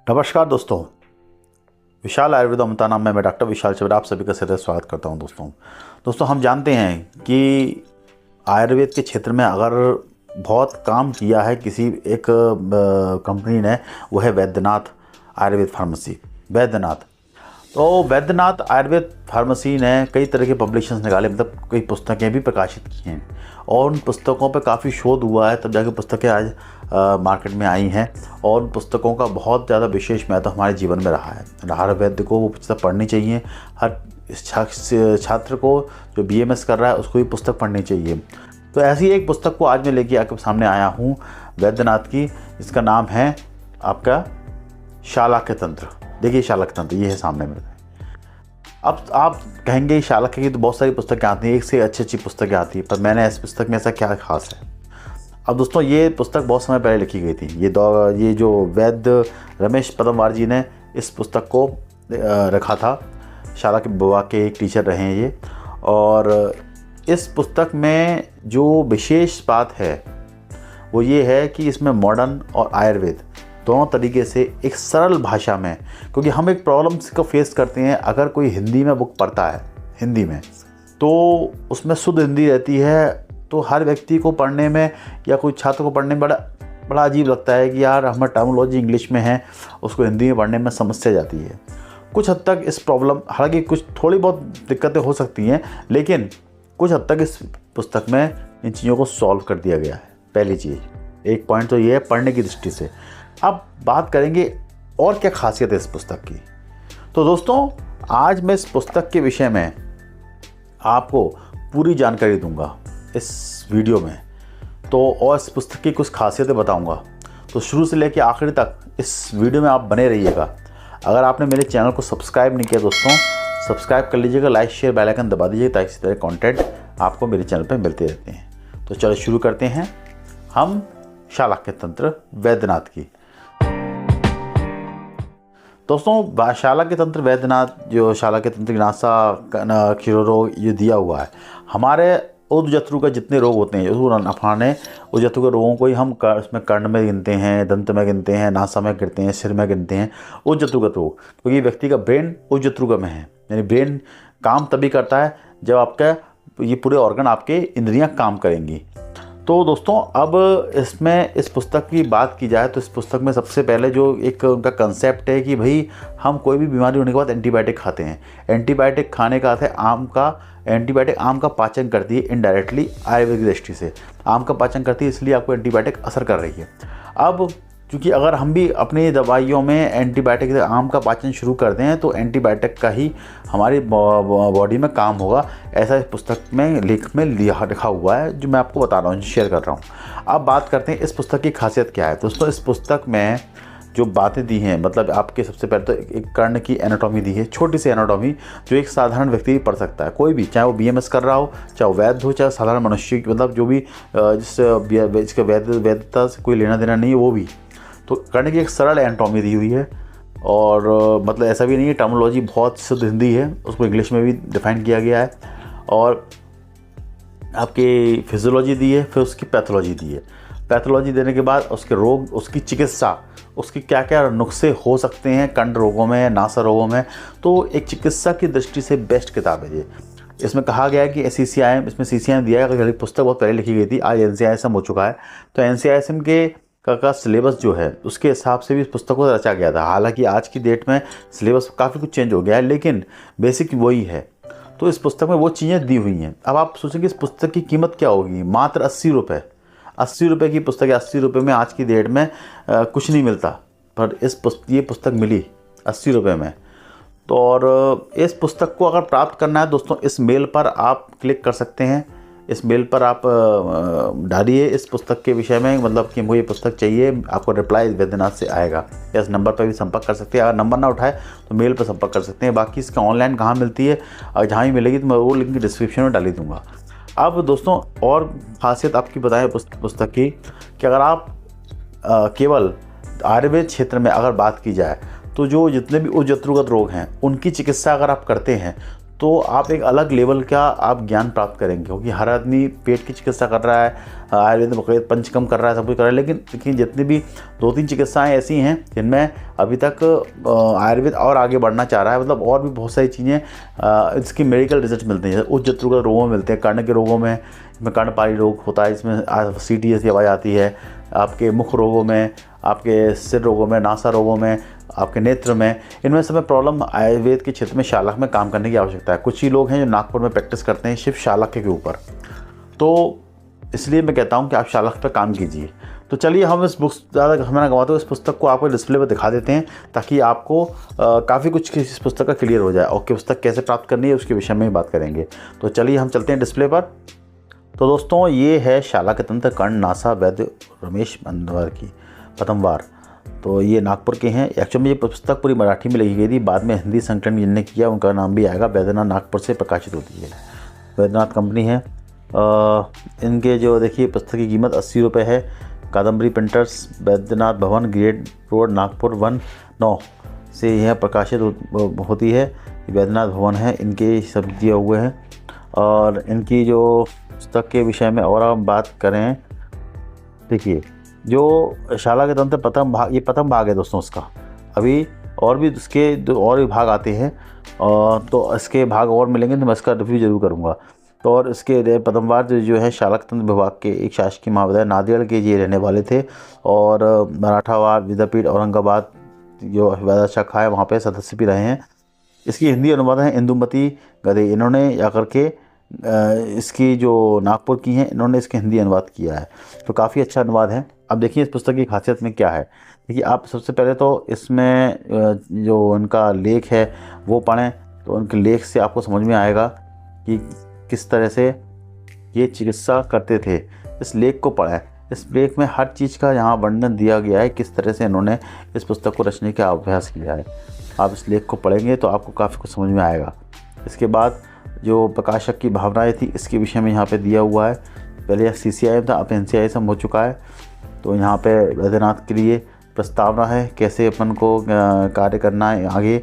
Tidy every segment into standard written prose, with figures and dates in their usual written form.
नमस्कार दोस्तों, विशाल आयुर्वेद अमृता नाम में मैं डॉक्टर विशाल चवरा आप सभी का सदैव स्वागत करता हूं। दोस्तों हम जानते हैं कि आयुर्वेद के क्षेत्र में अगर बहुत काम किया है किसी एक कंपनी ने, वो है वैद्यनाथ आयुर्वेद फार्मेसी। वैद्यनाथ आयुर्वेद फार्मेसी ने कई तरह के पब्लिकेशंस निकाले, मतलब कई पुस्तकें भी प्रकाशित की हैं और उन पुस्तकों पर काफ़ी शोध हुआ है, तब जाके पुस्तकें आज मार्केट में आई हैं। और उन पुस्तकों का बहुत ज़्यादा विशेष महत्व हमारे जीवन में रहा है। हर वैद्य को वो पुस्तक पढ़नी चाहिए, हर छात्र को जो BMS कर रहा है उसको भी पुस्तक पढ़नी चाहिए। तो ऐसी एक पुस्तक को आज मैं लेके आपके सामने आया हूँ वैद्यनाथ की। इसका नाम है आपका शालाक्य तंत्र। देखिए शालाक्य तंत्र ये है सामने मेरे। अब आप कहेंगे शालाक्य की तो बहुत सारी पुस्तकें आती हैं, एक से अच्छी पुस्तकें आती हैं, पर मैंने इस पुस्तक में ऐसा क्या खास है। अब दोस्तों ये पुस्तक बहुत समय पहले लिखी गई थी। ये जो वैद्य रमेश पदमवार जी ने इस पुस्तक को रखा था। शालाक्य बाबा के एक टीचर रहे हैं ये। और इस पुस्तक में जो विशेष बात है वो ये है कि इसमें मॉडर्न और आयुर्वेद दोनों तरीके से एक सरल भाषा में, क्योंकि हम एक प्रॉब्लम्स को फेस करते हैं। अगर कोई हिंदी में बुक पढ़ता है हिंदी में तो उसमें शुद्ध हिंदी रहती है, तो हर व्यक्ति को पढ़ने में या कोई छात्र को पढ़ने में बड़ा अजीब लगता है कि यार हमारी टर्मिनोलॉजी इंग्लिश में है, उसको हिंदी में पढ़ने में समस्या जाती है। कुछ हद तक इस प्रॉब्लम, हालांकि कुछ थोड़ी बहुत दिक्कतें हो सकती हैं, लेकिन कुछ हद तक इस पुस्तक में इन चीज़ों को सॉल्व कर दिया गया है। पहली चीज़, एक पॉइंट तो ये है पढ़ने की दृष्टि से। अब बात करेंगे और क्या खासियत है इस पुस्तक की। तो दोस्तों आज मैं इस पुस्तक के विषय में आपको पूरी जानकारी दूंगा इस वीडियो में, और इस पुस्तक की कुछ खासियतें बताऊंगा। तो शुरू से लेकर आखिर तक इस वीडियो में आप बने रहिएगा। अगर आपने मेरे चैनल को सब्सक्राइब नहीं किया दोस्तों, सब्सक्राइब कर लीजिएगा, लाइक शेयर बेल आइकन दबा दीजिए ताकि इसी तरह कंटेंट आपको मेरे चैनल पर मिलते रहते हैं। तो चलो शुरू करते हैं हम शालाक्य तंत्र वैद्यनाथ की। दोस्तों शालाक्य तंत्र वैद्यनाथ, जो शालाक्य तंत्र नासा क्षीरोरोग ये दिया हुआ है, हमारे उद्जत्रु का जितने रोग होते हैं, अपने उद्जत्रु के रोगों को ही हम इसमें कर्ण में गिनते हैं, दंत में गिनते हैं, नासा में गिनते हैं, सिर में गिनते हैं उद्जत्रुगत रोग, क्योंकि व्यक्ति का ब्रेन उद्जत्रुग में है। यानी ब्रेन काम तभी करता है जब आपका ये पूरे ऑर्गन, आपके इंद्रियां काम करेंगी। तो दोस्तों अब इसमें इस पुस्तक की बात की जाए तो इस पुस्तक में सबसे पहले जो एक उनका कंसेप्ट है कि भाई हम कोई भी बीमारी होने के बाद एंटीबायोटिक खाते हैं। एंटीबायोटिक खाने का अर्थ है एंटीबायोटिक आम का पाचन करती है इनडायरेक्टली आयुर्वेद की दृष्टि से। आम का पाचन करती है, इसलिए आपको एंटीबायोटिक असर कर रही है। अब क्योंकि अगर हम भी अपनी दवाइयों में एंटीबायोटिक से आम का पाचन शुरू कर दें तो एंटीबायोटिक का ही हमारी बॉडी में काम होगा, ऐसा इस पुस्तक में लेख में लिखा हुआ है, जो मैं आपको बता रहा हूँ, शेयर कर रहा हूँ। अब बात करते हैं इस पुस्तक की खासियत क्या है। दोस्तों इस पुस्तक में जो बातें दी हैं, मतलब आपके सबसे पहले तो एक कर्ण की एनाटॉमी दी है, छोटी सी एनाटॉमी, जो एक साधारण व्यक्ति भी पढ़ सकता है। कोई भी, चाहे वो BMS कर रहा हो, चाहे वो वैद्य हो, चाहे साधारण मनुष्य, मतलब जो भी जिसके वैद्यता से कोई लेना देना नहीं है वो भी। तो कर्ण की एक सरल एनाटॉमी दी हुई है, और मतलब ऐसा भी नहीं है, टर्मिनोलॉजी बहुत शुद्ध हिंदी है, उसको इंग्लिश में भी डिफाइन किया गया है। और आपकी फिजियोलॉजी दी है, फिर उसकी पैथोलॉजी दी है। पैथोलॉजी देने के बाद उसके रोग, उसकी चिकित्सा, उसकी क्या क्या नुस्खे हो सकते हैं कर्ण रोगों में, नासा रोगों में, तो एक चिकित्सा की दृष्टि से बेस्ट किताब है ये। इसमें कहा गया है कि CCIM, इसमें CCIM दिया है। अगर पुस्तक बहुत पहले लिखी गई थी, आज NCISM हो चुका है, तो NCISM का सिलेबस जो है उसके हिसाब से भी इस पुस्तक को रचा गया था। हालांकि आज की डेट में सिलेबस काफ़ी कुछ चेंज हो गया है, लेकिन बेसिक वही है। तो इस पुस्तक में वो चीज़ें दी हुई हैं। अब आप सोचेंगे इस पुस्तक की कीमत क्या होगी, मात्र 80 रुपये। 80 रुपये की पुस्तक है। 80 रुपये में आज की डेट में कुछ नहीं मिलता, पर ये पुस्तक मिली 80 रुपये में। तो और इस पुस्तक को अगर प्राप्त करना है दोस्तों, इस मेल पर आप क्लिक कर सकते हैं। इस मेल पर आप डालिए इस पुस्तक के विषय में, मतलब कि मुझे ये पुस्तक चाहिए, आपको रिप्लाई वैद्यनाथ से आएगा। इस नंबर पर भी संपर्क कर सकते हैं। अगर नंबर ना उठाए तो मेल पर संपर्क कर सकते हैं। बाकी इसका ऑनलाइन कहाँ मिलती है, और जहाँ भी मिलेगी तो मैं वो लिंक डिस्क्रिप्शन में डाली दूँगा। अब दोस्तों और खासियत आपकी बताएं पुस्तक की, कि अगर आप केवल आयुर्वेद क्षेत्र में अगर बात की जाए तो जो जितने भी उद्जत्रुगत रोग हैं उनकी चिकित्सा अगर आप करते हैं तो आप एक अलग लेवल का आप ज्ञान प्राप्त करेंगे, क्योंकि हर आदमी पेट की चिकित्सा कर रहा है, आयुर्वेद में बकैत पंचकर्म कर रहा है, सब कुछ कर रहा है, लेकिन जितनी भी 2-3 चिकित्साएं ऐसी हैं जिनमें अभी तक आयुर्वेद और आगे बढ़ना चाह रहा है। मतलब और भी बहुत सारी चीज़ें इसकी मेडिकल रिजल्ट मिलते हैं, उच्च जत्रू के रोगों में मिलते हैं, कर्ण के रोगों में, कर्णपारी रोग होता है, इसमें सीटी जैसी आवाज़ आती है, आपके मुख रोगों में, आपके सिर रोगों में, नासा रोगों में, आपके नेत्र में, इनमें सब में प्रॉब्लम आयुर्वेद के क्षेत्र में शालक में काम करने की आवश्यकता है। कुछ ही लोग हैं जो नागपुर में प्रैक्टिस करते हैं सिर्फ शालक के ऊपर, तो इसलिए मैं कहता हूं कि आप शालक पर काम कीजिए। तो चलिए हम इस बुक ज़्यादा हमारा गवाते हुए इस पुस्तक को आपको डिस्प्ले पर दिखा देते हैं, ताकि आपको काफ़ी कुछ इस पुस्तक का क्लियर हो जाए, और कि पुस्तक कैसे प्राप्त करनी है उसके विषय में बात करेंगे। तो चलिए हम चलते हैं डिस्प्ले पर। तो दोस्तों ये है शालक तंत्र कर्ण नासा वैद्य रमेश बंदवार की प्रथम वार। तो ये नागपुर के हैं। एक्चुअली में ये पुस्तक पूरी मराठी में लिखी गई थी, बाद में हिंदी संकलन जिनने किया उनका नाम भी आएगा। वैद्यनाथ नागपुर से प्रकाशित होती है, वैद्यनाथ कंपनी है। इनके जो देखिए पुस्तक की कीमत 80 रुपये है। कादम्बरी प्रिंटर्स, वैद्यनाथ भवन, ग्रेड रोड, नागपुर 1-9 से यह प्रकाशित होती है। वैद्यनाथ भवन है, इनके सब दिए हुए हैं। और इनकी जो पुस्तक के विषय में और हम बात करें, देखिए जो शालक तंत्र प्रथम भाग, ये प्रथम भाग है दोस्तों इसका। अभी और भी इसके दो और भी भाग आते हैं, तो इसके भाग और मिलेंगे तो मैं इसका रिव्यू जरूर करूँगा। तो और इसके प्रथम बार जो है शालक तंत्र विभाग के एक शासकीय महाविद्यालय नांदेड़ के ये रहने वाले थे, और मराठावाड़ विद्यापीठ औरंगाबाद जो विद्या शाखा है वहाँ पे सदस्य भी रहे हैं। इसकी हिंदी अनुवाद है इंदुमती गदे, इन्होंने जाकर के इसकी जो नागपुर की हैं इन्होंने इसके हिंदी अनुवाद किया है, तो काफ़ी अच्छा अनुवाद है। अब देखिए इस पुस्तक की खासियत में क्या है। देखिए आप सबसे पहले तो इसमें जो उनका लेख है वो पढ़ें, तो उनके लेख से आपको समझ में आएगा कि किस तरह से ये चिकित्सा करते थे। इस लेख को पढ़ें, इस लेख में हर चीज़ का यहाँ वर्णन दिया गया है, किस तरह से इन्होंने इस पुस्तक को रचने का अभ्यास किया है। आप इस लेख को पढ़ेंगे तो आपको काफ़ी कुछ समझ में आएगा। इसके बाद जो प्रकाशक की भावनाएं थी इसके विषय में यहाँ पे दिया हुआ है। पहले CCI था, अब NCI हो चुका है। तो यहाँ पे वैद्यनाथ के लिए प्रस्तावना है, कैसे अपन को कार्य करना है आगे।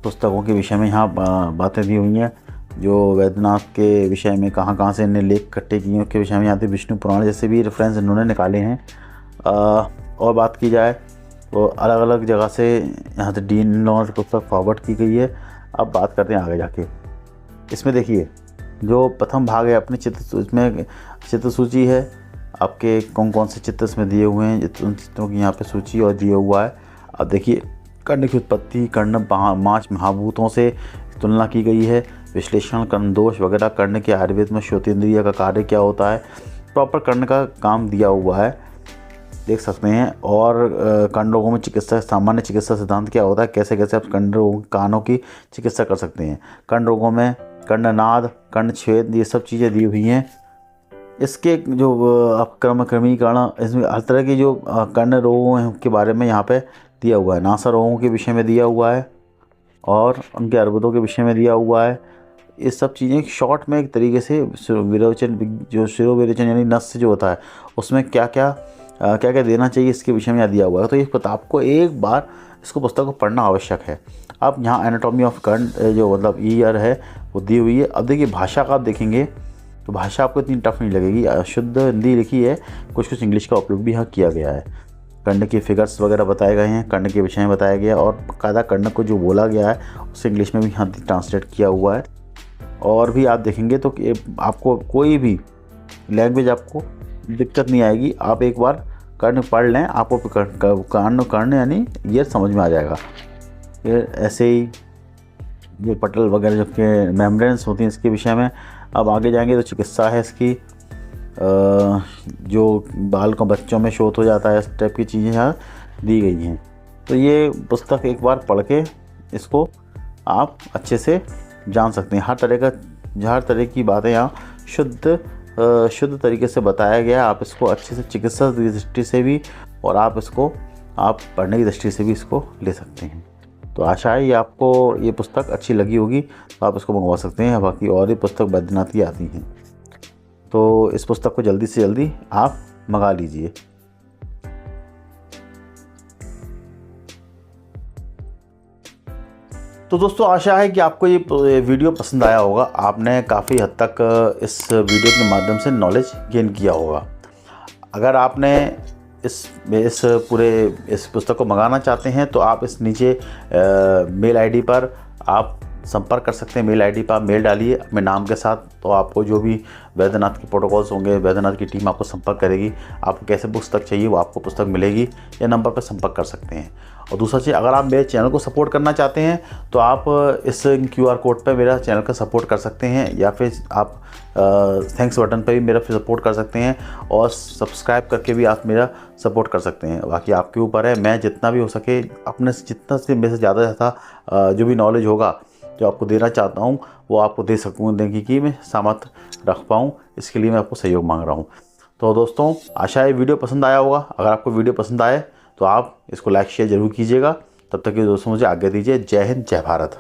पुस्तकों के विषय में यहाँ बातें दी हुई हैं, जो वैद्यनाथ के विषय में कहाँ कहाँ से इन्हें लेख इकट्ठे किए हैं के विषय में यहाँ पे विष्णु पुराण जैसे भी रेफरेंस इन्होंने निकाले हैं। और बात की जाए तो अलग अलग जगह से यहाँ से डीन लोगों से पुस्तक फॉरवर्ड की गई है। अब बात करते हैं आगे जाके। इसमें देखिए जो प्रथम भाग है अपने चित्र, इसमें चित्र सूची है, आपके कौन कौन से चित्र इसमें दिए हुए हैं, उन चित्रों की यहाँ पे सूची और दिया हुआ है। अब देखिए कर्ण की उत्पत्ति, कर्ण 5 महाभूतों से तुलना की गई है, विश्लेषण, कर्ण दोष वगैरह, कर्ण के आयुर्वेद में श्रोतेंद्रिय का कार्य क्या होता है, प्रॉपर कर्ण का काम दिया हुआ है, देख सकते हैं। और कर्ण रोगों में चिकित्सा, सामान्य चिकित्सा सिद्धांत क्या होता है, कैसे कैसे आप कर्ण रोगों कानों की चिकित्सा कर सकते हैं। कर्ण रोगों में कर्णनाद, कर्ण छेद, ये सब चीज़ें दी हुई हैं। इसके जो क्रमीकरण, इसमें हर तरह की जो कर्ण रोगों के बारे में यहाँ पे दिया हुआ है। नासा रोगों के विषय में दिया हुआ है और उनके अर्बुदों के विषय में दिया हुआ है। ये सब चीज़ें शॉर्ट में एक तरीके से विरोचन, जो शिरोविरोचन यानी नस जो होता है उसमें क्या क्या देना चाहिए इसके विषय में यहाँ दिया हुआ है। तो इस किताब को एक बार इसको पुस्तक को पढ़ना आवश्यक है। अब यहाँ एनाटॉमी ऑफ कर्ण जो मतलब ईयर है वो दी हुई है। अब देखिए भाषा का आप देखेंगे तो भाषा आपको इतनी टफ नहीं लगेगी, शुद्ध हिंदी लिखी है, कुछ इंग्लिश का उपयोग भी यहाँ किया गया है। कर्ण के फिगर्स वगैरह बताए गए हैं, कर्ण के विषय में बताया गया और बाकायदा कर्ण को जो बोला गया है उसे इंग्लिश में भी यहाँ ट्रांसलेट किया हुआ है। और भी आप देखेंगे तो आपको कोई भी लैंग्वेज आपको दिक्कत नहीं आएगी। आप एक बार कर्ण पढ़ लें, आपको कर्ण यानी ये समझ में आ जाएगा। फिर ऐसे ही ये पटल वगैरह जो के मेम्ब्रेन्स होती हैं इसके विषय में अब आगे जाएंगे। तो चिकित्सा है इसकी, जो बाल को बच्चों में शोथ हो जाता है, इस टाइप की चीज़ें यहाँ दी गई हैं। तो ये पुस्तक एक बार पढ़ के इसको आप अच्छे से जान सकते हैं। हर तरह की बातें यहाँ शुद्ध तरीके से बताया गया है। आप इसको अच्छे से चिकित्सा की दृष्टि से भी और आप पढ़ने की दृष्टि से भी इसको ले सकते हैं। तो आशा है ये आपको ये पुस्तक अच्छी लगी होगी, तो आप इसको मंगवा सकते हैं। बाकी और भी पुस्तक वैद्यनाथ की आती हैं, तो इस पुस्तक को जल्दी से जल्दी आप मंगा लीजिए। तो दोस्तों आशा है कि आपको ये वीडियो पसंद आया होगा। आपने काफ़ी हद तक इस वीडियो के माध्यम से नॉलेज गेन किया होगा। अगर आपने इस पुस्तक को मंगाना चाहते हैं तो आप इस नीचे मेल आईडी पर आप संपर्क कर सकते हैं। मेल आईडी पर आप मेल डालिए अपने नाम के साथ, तो आपको जो भी वैद्यनाथ के प्रोटोकॉल्स होंगे, वैद्यनाथ की टीम आपको संपर्क करेगी। आपको कैसे पुस्तक चाहिए वो आपको पुस्तक मिलेगी, या नंबर पर संपर्क कर सकते हैं। और दूसरा चीज़, अगर आप मेरे चैनल को सपोर्ट करना चाहते हैं तो आप इस QR कोड पर मेरा चैनल का सपोर्ट कर सकते हैं, या फिर आप थैंक्स बटन पर भी मेरा सपोर्ट कर सकते हैं, और सब्सक्राइब करके भी आप मेरा सपोर्ट कर सकते हैं। बाकी आपके ऊपर है। मैं जितना भी हो सके अपने जितना से मेरे से ज़्यादा जो भी नॉलेज होगा जो आपको देना चाहता हूँ वो आपको दे सकूँ, देने की मैं सामर्थ्य रख पाऊँ, इसके लिए मैं आपको सहयोग मांग रहा हूँ। तो दोस्तों आशा है वीडियो पसंद आया होगा। अगर आपको वीडियो पसंद आए तो आप इसको लाइक शेयर ज़रूर कीजिएगा। तब तक के दोस्तों मुझे आज्ञा दीजिए। जय हिंद, जय भारत।